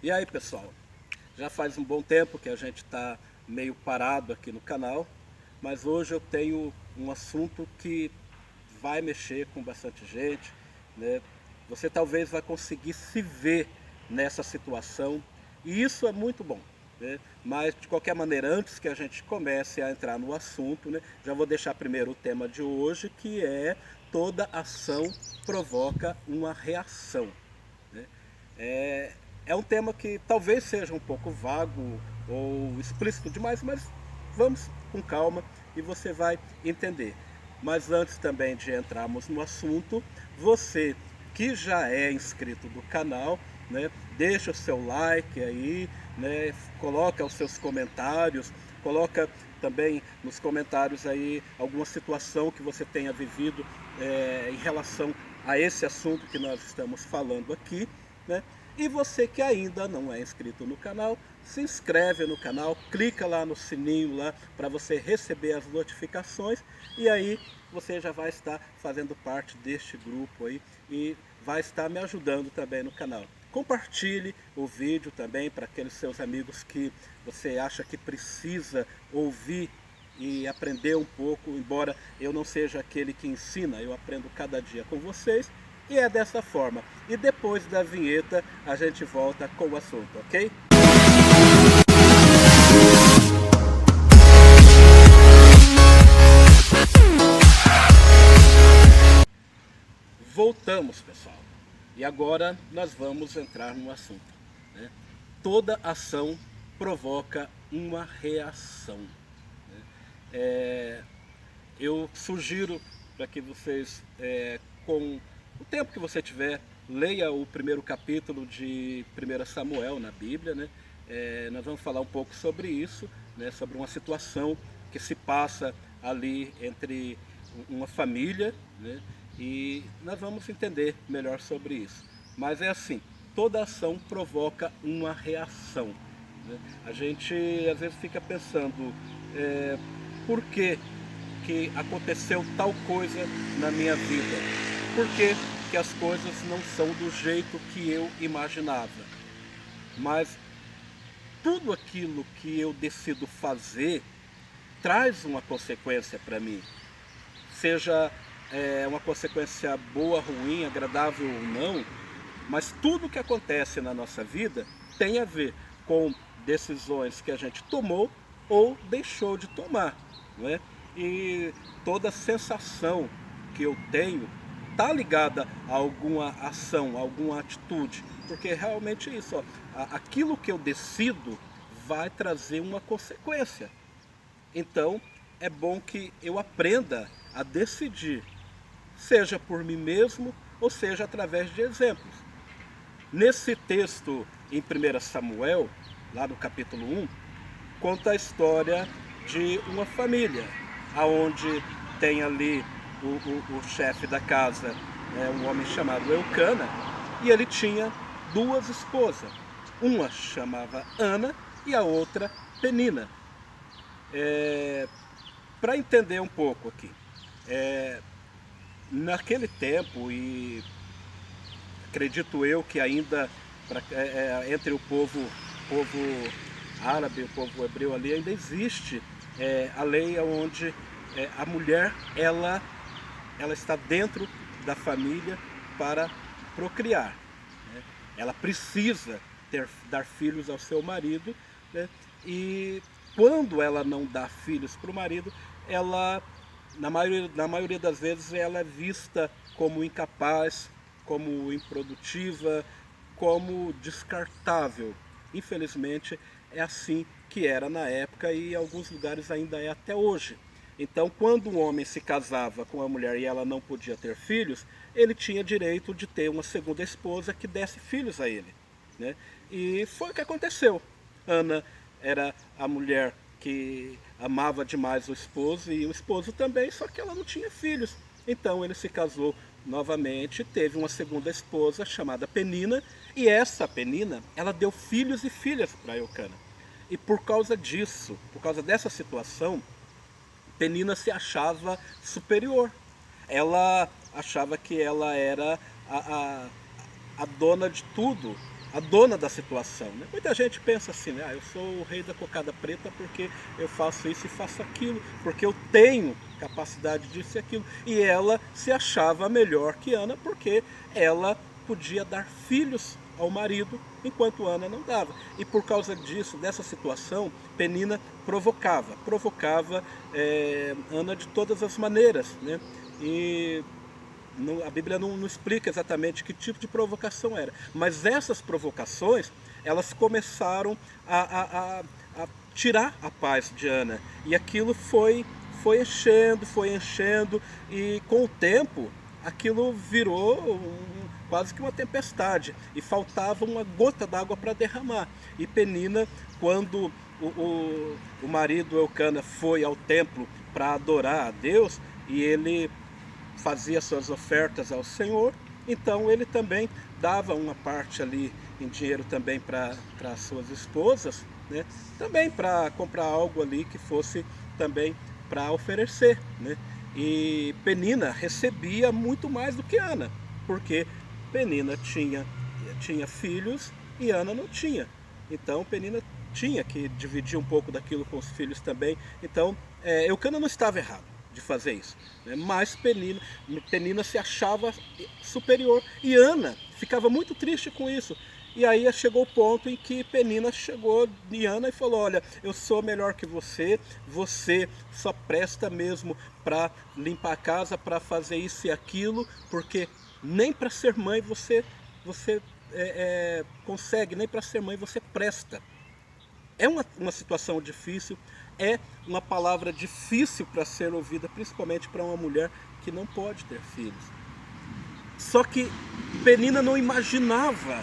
E aí, pessoal, já faz um bom tempo que a gente está meio parado aqui no canal, mas hoje eu tenho um assunto que vai mexer com bastante gente, né? Você talvez vai conseguir se ver nessa situação e isso é muito bom, né? Mas de qualquer maneira, antes que a gente comece a entrar no assunto, né, já vou deixar primeiro o tema de hoje, que é: toda ação provoca uma reação, né? É, é um tema que talvez seja um pouco vago ou explícito demais, mas vamos com calma e você vai entender. Mas antes também de entrarmos no assunto, você que já é inscrito do canal, né, deixa o seu like aí, né, coloca os seus comentários, coloca também nos comentários aí alguma situação que você tenha vivido em relação a esse assunto que nós estamos falando aqui, né? E você que ainda não é inscrito no canal, se inscreve no canal, clica lá no sininho lá para você receber as notificações e aí você já vai estar fazendo parte deste grupo aí e vai estar me ajudando também no canal. Compartilhe o vídeo também para aqueles seus amigos que você acha que precisa ouvir e aprender um pouco, embora eu não seja aquele que ensina, eu aprendo cada dia com vocês. E é dessa forma. E depois da vinheta a gente volta com o assunto, ok? Voltamos, pessoal. E agora nós vamos entrar no assunto, né? Toda ação provoca uma reação, né? Eu sugiro para que vocês, com o tempo que você tiver, leia o primeiro capítulo de 1 Samuel na Bíblia, né? Nós vamos falar um pouco sobre isso, né? Sobre uma situação que se passa ali entre uma família, né? E nós vamos entender melhor sobre isso. Mas é assim, toda ação provoca uma reação, né? A gente às vezes fica pensando, por que aconteceu tal coisa na minha vida? Por que que as coisas não são do jeito que eu imaginava? Mas tudo aquilo que eu decido fazer traz uma consequência para mim. Seja uma consequência boa, ruim, agradável ou não, mas tudo que acontece na nossa vida tem a ver com decisões que a gente tomou ou deixou de tomar, não é? E toda sensação que eu tenho está ligada a alguma ação, a alguma atitude, porque realmente é isso, ó, aquilo que eu decido vai trazer uma consequência. Então é bom que eu aprenda a decidir, seja por mim mesmo ou seja através de exemplos. Nesse texto em 1 Samuel, lá no capítulo 1, conta a história de uma família, onde tem ali o chefe da casa, um homem chamado Eucana, e ele tinha duas esposas. Uma chamava Ana e a outra Penina. Para entender um pouco aqui, naquele tempo, e acredito eu que ainda entre o povo árabe, o povo hebreu ali, ainda existe a lei onde a mulher ela está dentro da família para procriar, né? Ela precisa dar filhos ao seu marido, né? E quando ela não dá filhos para o marido, ela, na maioria das vezes, ela é vista como incapaz, como improdutiva, como descartável. Infelizmente é assim que era na época e em alguns lugares ainda é até hoje. Então, quando um homem se casava com uma mulher e ela não podia ter filhos, ele tinha direito de ter uma segunda esposa que desse filhos a ele, né? E foi o que aconteceu. Ana era a mulher que amava demais o esposo e o esposo também, só que ela não tinha filhos. Então ele se casou novamente, teve uma segunda esposa chamada Penina, e essa Penina, ela deu filhos e filhas para Eucana. E por causa disso, por causa dessa situação, Penina se achava superior. Ela achava que ela era a dona de tudo a dona da situação, né? Muita gente pensa assim, né? Eu sou o rei da cocada preta porque eu faço isso e faço aquilo, porque eu tenho capacidade disso e aquilo. E ela se achava melhor que Ana porque ela podia dar filhos ao marido, enquanto Ana não dava. E por causa disso, dessa situação, Penina provocava Ana de todas as maneiras, né? E a Bíblia não explica exatamente que tipo de provocação era, mas essas provocações, elas começaram a tirar a paz de Ana, e aquilo foi enchendo, e com o tempo, aquilo virou quase que uma tempestade, e faltava uma gota d'água para derramar. E Penina, quando o marido Eucana foi ao templo para adorar a Deus, e ele fazia suas ofertas ao Senhor, então ele também dava uma parte ali em dinheiro também para as suas esposas, né? Também para comprar algo ali que fosse também para oferecer, né? E Penina recebia muito mais do que Ana, porque Penina tinha filhos e Ana não tinha. Então Penina tinha que dividir um pouco daquilo com os filhos também. Então Eucana não estava errado de fazer isso, né? Mas Penina se achava superior, e Ana ficava muito triste com isso. E aí chegou o ponto em que Penina chegou em Ana e falou: olha, eu sou melhor que você, você só presta mesmo para limpar a casa, para fazer isso e aquilo, porque nem para ser mãe você consegue, nem para ser mãe você presta. É uma situação difícil, é uma palavra difícil para ser ouvida, principalmente para uma mulher que não pode ter filhos. Só que Penina não imaginava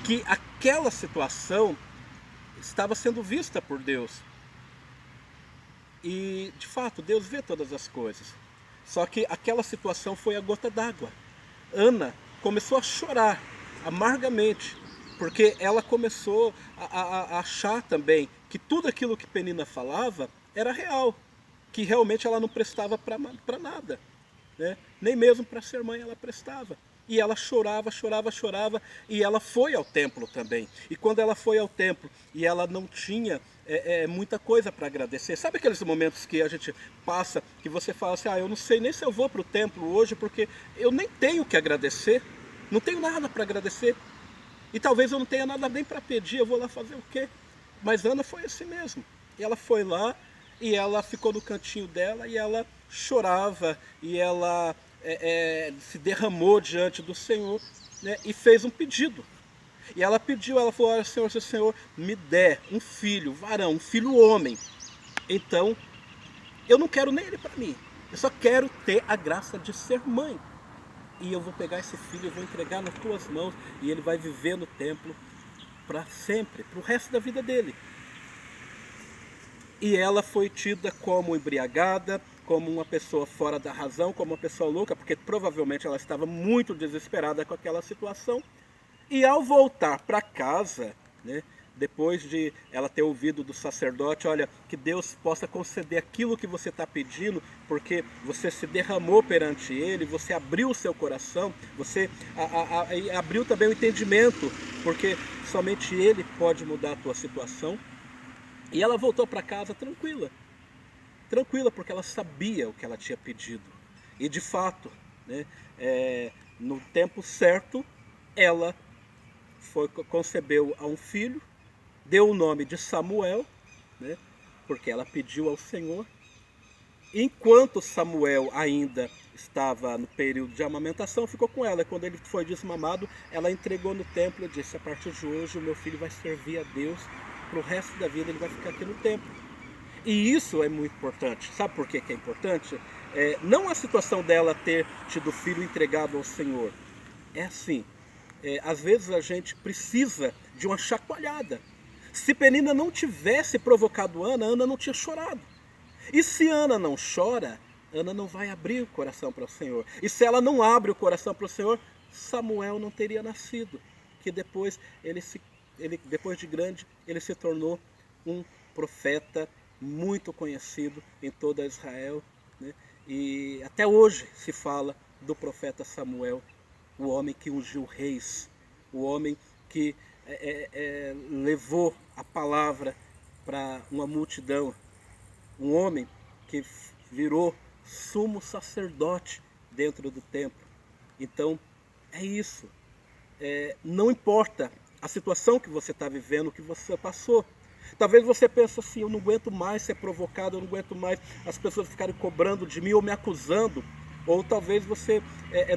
que aquela situação estava sendo vista por Deus. E, de fato, Deus vê todas as coisas. Só que aquela situação foi a gota d'água. Ana começou a chorar amargamente, porque ela começou a achar também que tudo aquilo que Penina falava era real, que realmente ela não prestava para nada, né? Nem mesmo para ser mãe ela prestava. E ela chorava, e ela foi ao templo também. E quando ela foi ao templo e ela não tinha muita coisa para agradecer, sabe aqueles momentos que a gente passa, que você fala assim: eu não sei nem se eu vou para o templo hoje, porque eu nem tenho o que agradecer, não tenho nada para agradecer, e talvez eu não tenha nada bem para pedir, eu vou lá fazer o quê? Mas Ana foi assim mesmo. E ela foi lá, e ela ficou no cantinho dela, e ela chorava, e ela se derramou diante do Senhor, né, e fez um pedido. E ela pediu, ela falou: olha, Senhor, se o Senhor me der um filho varão, um filho homem, então eu não quero nem ele para mim, eu só quero ter a graça de ser mãe. E eu vou pegar esse filho, eu vou entregar nas tuas mãos, e ele vai viver no templo para sempre, para o resto da vida dele. E ela foi tida como embriagada, como uma pessoa fora da razão, como uma pessoa louca, porque provavelmente ela estava muito desesperada com aquela situação. E ao voltar para casa, né, depois de ela ter ouvido do sacerdote: olha, que Deus possa conceder aquilo que você está pedindo, porque você se derramou perante Ele, você abriu o seu coração, você abriu também o entendimento, porque somente Ele pode mudar a tua situação. E ela voltou para casa tranquila, porque ela sabia o que ela tinha pedido. E de fato, né, no tempo certo, ela concebeu a um filho, deu o nome de Samuel, né, porque ela pediu ao Senhor. Enquanto Samuel ainda estava no período de amamentação, ficou com ela. Quando ele foi desmamado, ela entregou no templo e disse: a partir de hoje o meu filho vai servir a Deus, para o resto da vida ele vai ficar aqui no templo. E isso é muito importante. Sabe por que é importante? Não a situação dela ter tido o filho entregado ao Senhor. É assim, às vezes a gente precisa de uma chacoalhada. Se Penina não tivesse provocado Ana, Ana não tinha chorado. E se Ana não chora, Ana não vai abrir o coração para o Senhor. E se ela não abre o coração para o Senhor, Samuel não teria nascido. Que depois, depois de grande, ele se tornou um profeta muito conhecido em toda Israel, né? E até hoje se fala do profeta Samuel, o homem que ungiu reis, o homem que levou a palavra para uma multidão, um homem que virou sumo sacerdote dentro do templo. Então, é isso. Não importa a situação que você está vivendo, o que você passou. Talvez você pense assim, eu não aguento mais ser provocado, eu não aguento mais as pessoas ficarem cobrando de mim ou me acusando. Ou talvez você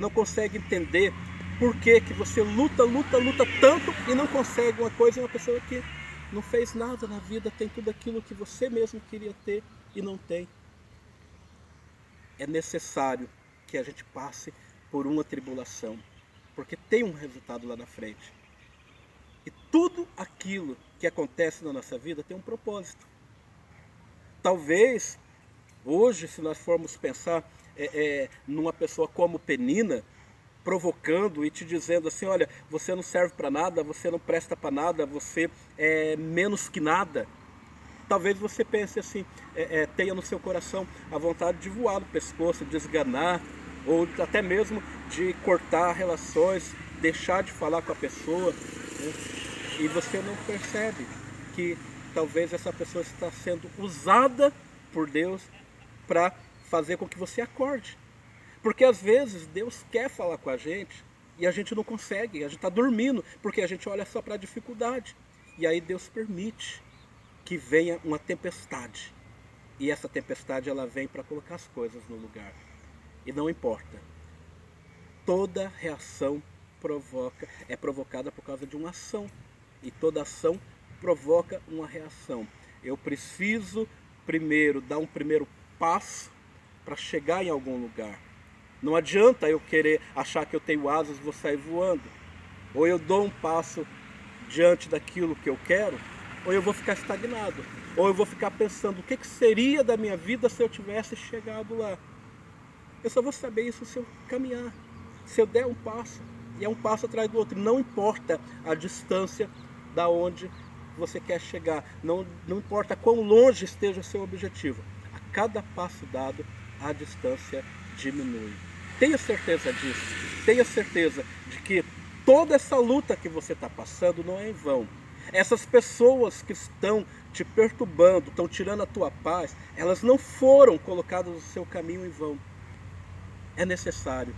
não consegue entender por que você luta tanto e não consegue uma coisa. Uma pessoa que não fez nada na vida, tem tudo aquilo que você mesmo queria ter e não tem. É necessário que a gente passe por uma tribulação, porque tem um resultado lá na frente. E tudo aquilo que acontece na nossa vida tem um propósito. Talvez, hoje, se nós formos pensar numa pessoa como Penina, provocando e te dizendo assim, olha, você não serve para nada, você não presta para nada, você é menos que nada. Talvez você pense assim, tenha no seu coração a vontade de voar no pescoço, de esganar, ou até mesmo de cortar relações, deixar de falar com a pessoa, né? E você não percebe que talvez essa pessoa está sendo usada por Deus para fazer com que você acorde. Porque às vezes Deus quer falar com a gente e a gente não consegue, a gente está dormindo, porque a gente olha só para a dificuldade. E aí Deus permite que venha uma tempestade. E essa tempestade ela vem para colocar as coisas no lugar. E não importa. Toda reação é provocada por causa de uma ação. E toda ação provoca uma reação. Eu preciso primeiro dar um primeiro passo para chegar em algum lugar. Não adianta eu querer achar que eu tenho asas e vou sair voando. Ou eu dou um passo diante daquilo que eu quero, ou eu vou ficar estagnado. Ou eu vou ficar pensando o que seria da minha vida se eu tivesse chegado lá. Eu só vou saber isso se eu caminhar. Se eu der um passo, e é um passo atrás do outro. Não importa a distância da onde você quer chegar. Não importa quão longe esteja o seu objetivo. A cada passo dado, a distância diminui. Tenha certeza disso. Tenha certeza de que toda essa luta que você está passando não é em vão. Essas pessoas que estão te perturbando, estão tirando a tua paz, elas não foram colocadas no seu caminho em vão. É necessário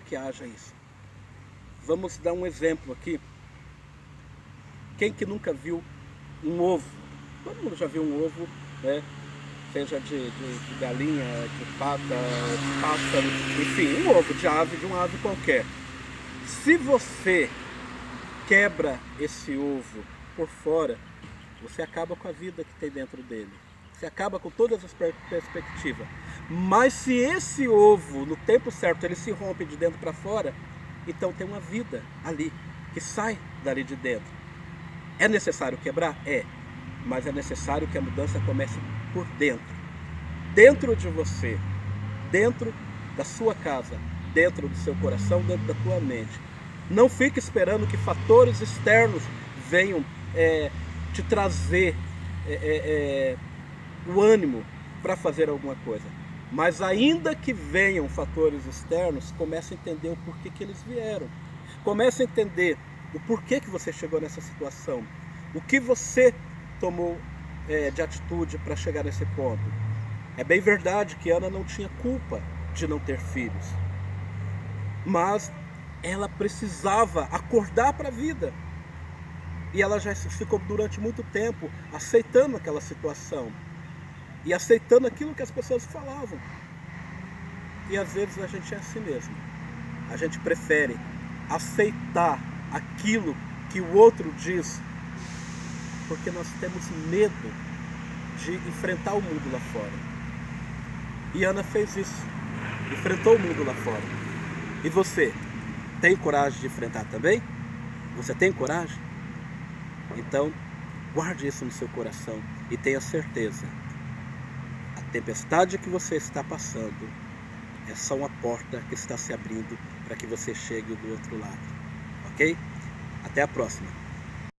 que haja isso. Vamos dar um exemplo aqui. Quem que nunca viu um ovo? Todo mundo já viu um ovo, né? Seja de galinha, de pata, de pássaro, enfim, um ovo de ave, de uma ave qualquer. Se você quebra esse ovo por fora, você acaba com a vida que tem dentro dele. Você acaba com todas as perspectivas. Mas se esse ovo, no tempo certo, ele se rompe de dentro para fora, então tem uma vida ali, que sai dali de dentro. É necessário quebrar? É. Mas é necessário que a mudança comece por dentro. Dentro de você. Dentro da sua casa. Dentro do seu coração, dentro da tua mente. Não fique esperando que fatores externos venham te trazer o ânimo para fazer alguma coisa. Mas ainda que venham fatores externos, comece a entender o porquê que eles vieram. Comece a entender o porquê que você chegou nessa situação. O que você tomou de atitude para chegar nesse ponto. É bem verdade que Ana não tinha culpa de não ter filhos. Mas ela precisava acordar para a vida. E ela já ficou durante muito tempo aceitando aquela situação. E aceitando aquilo que as pessoas falavam. E às vezes a gente é assim mesmo. A gente prefere aceitar aquilo que o outro diz, porque nós temos medo de enfrentar o mundo lá fora. E Ana fez isso. Enfrentou o mundo lá fora. E você, tem coragem de enfrentar também? Você tem coragem? Então, guarde isso no seu coração e tenha certeza. A tempestade que você está passando é só uma porta que está se abrindo para que você chegue do outro lado. Ok? Até a próxima.